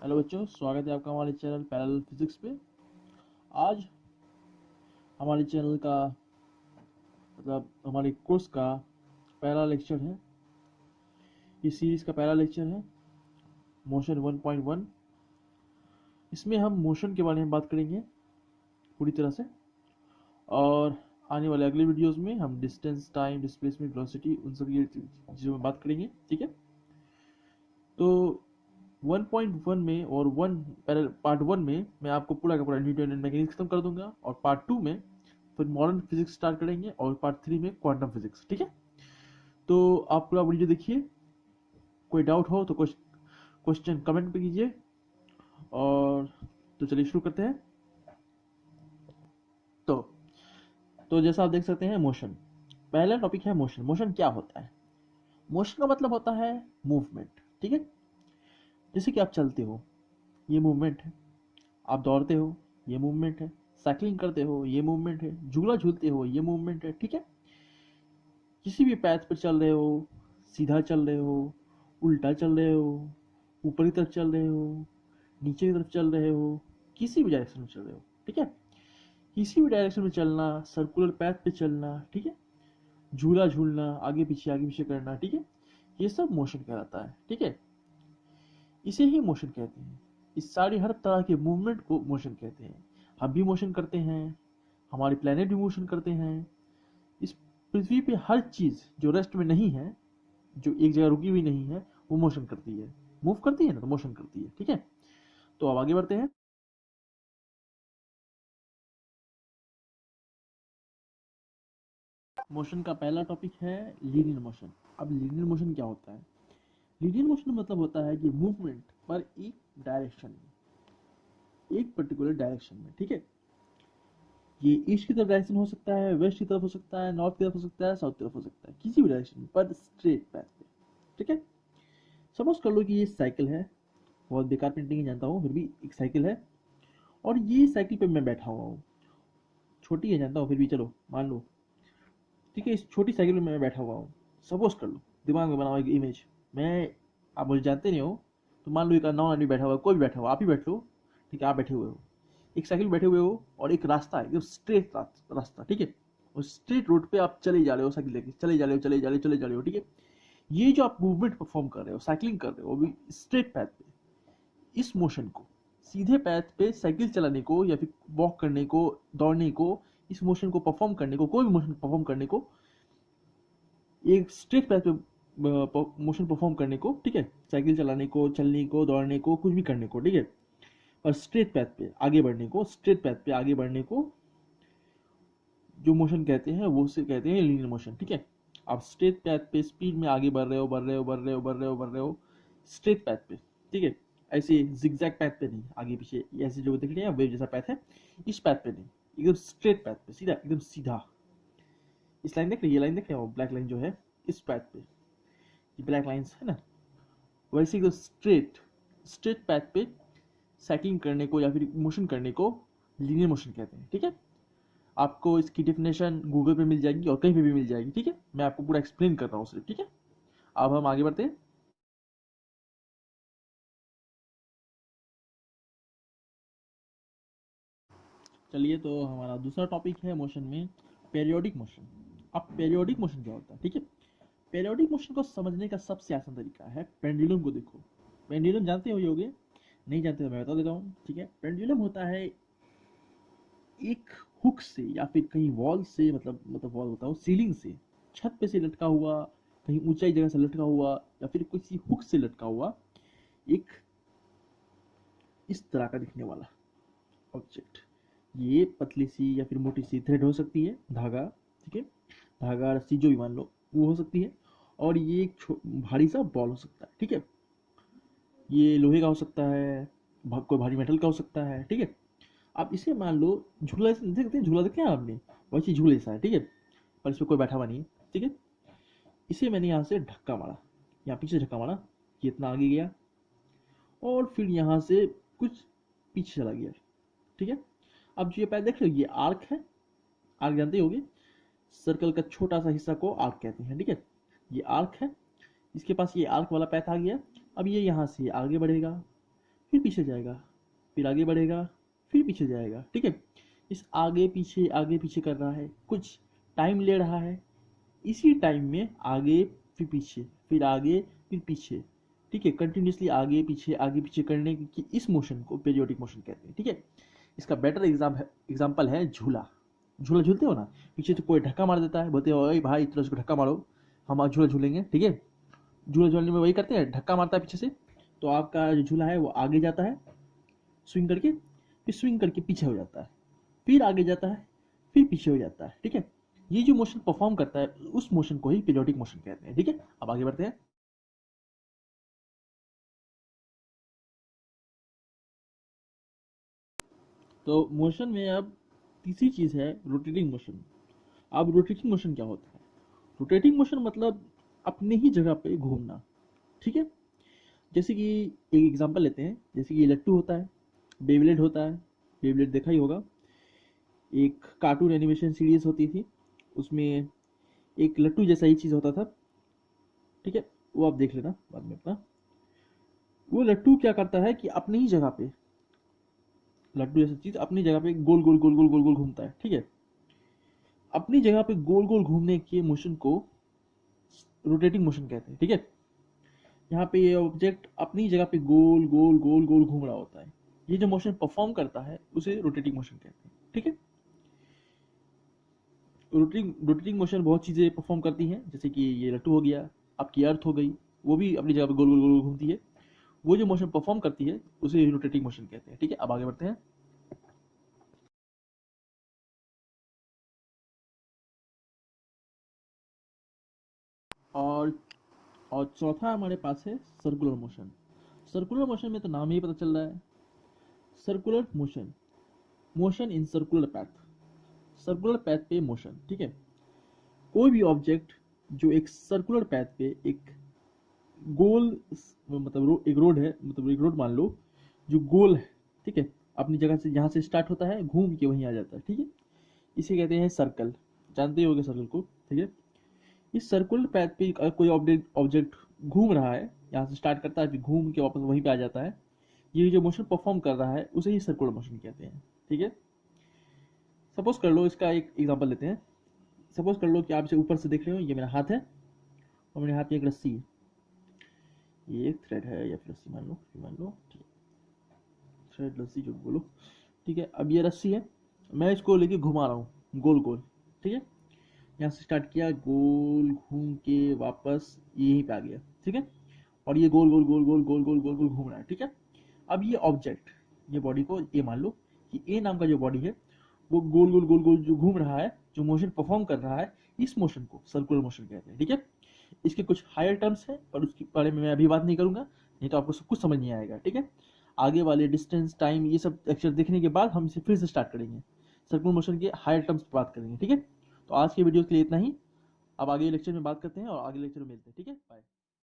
Hello बच्चों, स्वागत है आपका हमारे चैनल पैरेलल फिजिक्स पे। आज हमारे चैनल का हमारे कोर्स का पहला लेक्चर है। इस सीरीज का पहला लेक्चर है मोशन 1.1। इसमें हम मोशन के बारे में बात करेंगे पूरी तरह से, और आने वाले अगले वीडियोस में हम डिस्टेंस, टाइम, डिस्प्लेसमेंट, वेलोसिटी, उन सभी चीज़ों में बात करेंगे। ठीक है, तो 1.1 में और पार्ट 1 में मैं आपको पूरा का पूरा न्यूटन एंड मैकेनिक्स खत्म कर दूंगा, और पार्ट 2 में फिर मॉडर्न फिजिक्स स्टार्ट करेंगे, और पार्ट 3 में क्वांटम फिजिक्स। ठीक है, तो आप पूरा वीडियो देखिए। कोई डाउट हो तो क्वेश्चन कमेंट पे कीजिए, और तो चलिए शुरू करते हैं। तो जैसा आप देख सकते हैं, मोशन पहला टॉपिक है। मोशन क्या होता है? मोशन का मतलब होता है मूवमेंट। ठीक है, जैसे कि आप चलते हो, ये मूवमेंट है। आप दौड़ते हो, ये मूवमेंट है। साइकिलिंग करते हो, ये मूवमेंट है। झूला झूलते हो, ये मूवमेंट है। ठीक है, किसी भी पैथ पर चल रहे हो, सीधा चल रहे हो, उल्टा चल रहे हो, ऊपर की तरफ चल रहे हो, नीचे की तरफ चल रहे हो, किसी भी डायरेक्शन में चल रहे हो। ठीक है, किसी भी डायरेक्शन में चलना, सर्कुलर पैथ पे चलना। ठीक है, झूला झूलना, आगे पीछे करना। ठीक है, ये सब मोशन कहलाता है। ठीक है, इसे ही मोशन कहते हैं। इस सारी हर तरह के मूवमेंट को मोशन कहते हैं। हम भी मोशन करते हैं, हमारे प्लेनेट भी मोशन करते हैं। इस पृथ्वी पे हर चीज जो रेस्ट में नहीं है, जो एक जगह रुकी हुई नहीं है, वो मोशन करती है। मूव करती है ना, तो मोशन करती है। ठीक है, तो अब आगे बढ़ते हैं। मोशन का पहला टॉपिक है लीनियर मोशन। अब लीनियर मोशन क्या होता है? लीनियर मोशन मतलब होता है कि मूवमेंट पर एक डायरेक्शन में, एक पर्टिकुलर डायरेक्शन में। ठीक है, ये ईस्ट की तरफ डायरेक्शन हो सकता है, वेस्ट की तरफ हो सकता है, नॉर्थ की तरफ हो सकता है, साउथ की तरफ हो सकता है, किसी भी डायरेक्शन में, पर स्ट्रेट पैथ पे। ठीक है, सपोज कर लो कि ये साइकिल है। बहुत बेकार पेंटिंग है जानता हूँ, फिर भी एक साइकिल है, और ये साइकिल पे मैं बैठा हुआ हूँ। छोटी है जानता हूँ, फिर भी चलो मान लो। ठीक है, इस छोटी साइकिल में मैं बैठा हुआ हूँ। सपोज कर लो, दिमाग में बनाओ एक इमेज। मैं, आप मुझे जानते नहीं हो, तो मान लो एक नॉन आदमी बैठा हुआ है, कोई भी बैठा हुआ, आप ही बैठ लो। ठीक है, आप बैठे हुए हो, एक साइकिल बैठे हुए हो, और एक रास्ता है, एकदम स्ट्रेट रास्ता। ठीक है, उस स्ट्रेट रोड पे आप चले जा रहे हो, साइकिल लेके चले जा रहे हो, चले जा रहे हो, चले जा रहे हो। ठीक है, ये जो आप मूवमेंट परफॉर्म कर रहे हो, साइकिलिंग कर रहे हो, वो भी स्ट्रेट पैथ पे, इस मोशन को, सीधे पैथ पे साइकिल चलाने को, या फिर वॉक करने को, दौड़ने को, इस मोशन को परफॉर्म करने को, कोई भी मोशन परफॉर्म करने को, एक स्ट्रेट पैथ पे मोशन परफॉर्म करने को, ठीक है, साइकिल चलाने को, चलने को, दौड़ने को, कुछ भी करने को, ठीक है, और स्ट्रेट पैथ पे आगे बढ़ने को, स्ट्रेट पैथ पे आगे बढ़ने को जो मोशन कहते हैं, वो से कहते हैं लीनियर मोशन। ठीक है, आप स्ट्रेट पैथ पे स्पीड में आगे बढ़ रहे हो, बढ़ रहे हो, बढ़ रहे हो, बढ़ रहे हो, बढ़ रहे हो, स्ट्रेट पैथ पे। ठीक है, ऐसे जिगजैग पैथ पे नहीं, आगे पीछे ऐसे जो दिख रहे हैं वेव जैसा पैथ है, इस पैथ पे नहीं, एकदम स्ट्रेट पैथ पे, सीधा, एकदम सीधा। इस लाइन देख रहे, ये लाइन देख रहे हो, ब्लैक लाइन जो है, इस पैथ पे, ये ब्लैक लाइंस है ना, वैसे एकदम स्ट्रेट, स्ट्रेट पैथ पे साइकिलिंग करने को या फिर मोशन करने को लीनियर मोशन कहते हैं। ठीक है, आपको इसकी डेफिनेशन गूगल पे मिल जाएगी और कहीं पे भी मिल जाएगी। ठीक है, मैं आपको पूरा एक्सप्लेन कर रहा हूँ सिर्फ। ठीक है, अब हम आगे बढ़ते हैं। चलिए, तो हमारा दूसरा टॉपिक है मोशन में पेरियोडिक मोशन। अब पेरियोडिक मोशन क्या होता है? ठीक है, पेरियोडिक मोशन को समझने का सबसे आसान तरीका है पेंडुलम को देखो। पेंडुलम जानते हो होगे, नहीं जानते तो मैं बता देता हूँ। ठीक है, पेंडुलम होता है एक हुक से या फिर कहीं वॉल से, मतलब वॉल होता है, सीलिंग से, छत पे से लटका हुआ, कहीं ऊंचाई जगह से लटका हुआ, या फिर किसी हुक से लटका हुआ एक इस तरह का दिखने वाला ऑब्जेक्ट। ये पतली सी या फिर मोटी सी थ्रेड हो सकती है, धागा। ठीक है, धागा, रस्सी, जो भी मान लो वो हो सकती है। और ये एक भारी सा बॉल हो सकता है। ठीक है, ये लोहे का हो सकता है, कोई भारी मेटल का हो सकता है। ठीक है, आप इसे मान लो झूला देख सकते हैं, झूला देखे हैं आपने, वैसे झूले सा है। ठीक है, पर इसमें कोई बैठा हुआ नहीं है। ठीक है, इसे मैंने यहाँ से धक्का मारा, यहाँ पीछे धक्का मारा, ये इतना आगे गया, और फिर यहाँ से कुछ पीछे चला गया। ठीक है, अब जो ये पैर देख रहे हो, ये आर्क है। आर्क जानते होगे, सर्कल का छोटा सा हिस्सा को आर्क कहते हैं। ठीक है, ये आर्क है, इसके पास ये आर्क वाला पैथ आ गया। अब ये यहाँ से आगे बढ़ेगा, फिर पीछे जाएगा, फिर आगे बढ़ेगा, फिर पीछे जाएगा। ठीक है, इस आगे पीछे कर रहा है, कुछ टाइम ले रहा है, इसी टाइम में आगे फिर पीछे, फिर आगे फिर पीछे। ठीक है, कंटिन्यूसली आगे पीछे करने की इस मोशन को पीरियोडिक मोशन कहते हैं। ठीक है, इसका बेटर एग्जाम्पल है झूला। झूला झूलते हो ना, पीछे से कोई धक्का मार देता है, बोलते हो ओए भाई इतना उसको धक्का मारो, हम आज झूला झूलेंगे। ठीक है, झूला झूलने में वही करते हैं, धक्का मारता है पीछे से, तो आपका जो झूला है वो आगे जाता है स्विंग करके, फिर स्विंग करके पीछे हो जाता है, फिर आगे जाता है, फिर पीछे हो जाता है। ठीक है, ये जो मोशन परफॉर्म करता है उस मोशन को ही पीरियोडिक मोशन कहते हैं। ठीक है, अब आगे बढ़ते हैं। तो मोशन में अब तीसरी चीज है रोटेटिंग मोशन। अब रोटेटिंग मोशन क्या होता है? रोटेटिंग मोशन मतलब अपने ही जगह पे घूमना। ठीक है, जैसे कि एक एग्जांपल लेते हैं, जैसे कि लट्टू होता है, बेबलेट होता है, बेबलेट देखा ही होगा, एक कार्टून एनिमेशन सीरीज होती थी, उसमें एक लट्टू जैसा ही चीज होता था। ठीक है, वो आप देख लेना बाद में अपना। वो लट्टू क्या करता है कि अपनी ही जगह पे, लड्डू जैसा चीज अपनी जगह पे गोल गोल गोल गोल गोल गोल घूमता है। ठीक है, अपनी जगह पे गोल गोल घूमने के मोशन को रोटेटिंग मोशन कहते हैं। ठीक है, यहाँ पे ये ऑब्जेक्ट अपनी जगह पे गोल गोल गोल गोल घूम रहा होता है, ये जो मोशन परफॉर्म करता है उसे रोटेटिंग मोशन कहते हैं। ठीक है, रोटेटिंग मोशन बहुत चीजें परफॉर्म करती हैं, जैसे कि ये लट्टू हो गया, आपकी अर्थ हो गई, वो भी अपनी जगह पे गोल गोल गोल घूमती है। वो जो मोशन परफॉर्म करती है उसे रोटेटिंग मोशन कहते हैं। ठीक है, अब आगे बढ़ते हैं। और और चौथा हमारे पास है सर्कुलर मोशन। सर्कुलर मोशन में तो नाम ही पता चल रहा है, circular motion, motion in circular path, circular path पे मोशन। ठीक है, कोई भी ऑब्जेक्ट जो एक सर्कुलर पैथ पे एक गोल, मतलब एक रोड है, मतलब एक रोड मान लो जो गोल है। ठीक है, अपनी जगह से जहाँ से स्टार्ट होता है घूम के वहीं आ जाता है। ठीक है, इसे कहते हैं सर्कल, जानते ही होंगे सर्कल को। ठीक है, इस सर्कुलर पैथ पे अगर कोई ऑब्जेक्ट ऑब्जेक्ट घूम रहा है, यहाँ से स्टार्ट करता है फिर घूम के वापस वहीं पे आ जाता है, ये जो मोशन परफॉर्म कर रहा है उसे ही सर्कुलर मोशन कहते हैं। ठीक है, सपोज कर लो, इसका एक एग्जांपल लेते हैं। सपोज कर लो कि आप इसे ऊपर से देख रहे हो, ये मेरा हाथ है और मेरे हाथ में एक रस्सी है, ये एक थ्रेड है या फिर रस्सी मान लो। ठीक है, थ्रेड रस्सी जो बोलो। ठीक है, अब ये रस्सी है, मैं इसको लेके घुमा रहा हूँ गोल गोल। ठीक है, यहाँ से स्टार्ट किया, गोल घूम के वापस यहीं पे आ गया। ठीक है, और ये गोल गोल गोल गोल गोल गोल गोल गोल घूम रहा है। ठीक है, अब ये ऑब्जेक्ट, ये बॉडी को ए मान लो कि ए नाम का जो बॉडी है वो गोल गोल गोल गोल जो घूम रहा है, जो मोशन परफॉर्म कर रहा है, इस मोशन को सर्कुलर मोशन कहते हैं। ठीक है, इसके कुछ हायर टर्म्स हैं पर उसके बारे में मैं अभी बात नहीं करूंगा, नहीं तो आपको सब कुछ समझ नहीं आएगा। ठीक है, आगे वाले डिस्टेंस टाइम ये सब लेक्चर देखने के बाद हम इसे फिर से स्टार्ट करेंगे, सर्कुलर मोशन के हायर टर्म्स पर बात करेंगे। ठीक है, तो आज के वीडियो के लिए इतना ही, अब आगे लेक्चर में बात करते हैं और आगे लेक्चर में मिलते हैं। ठीक है, बाय।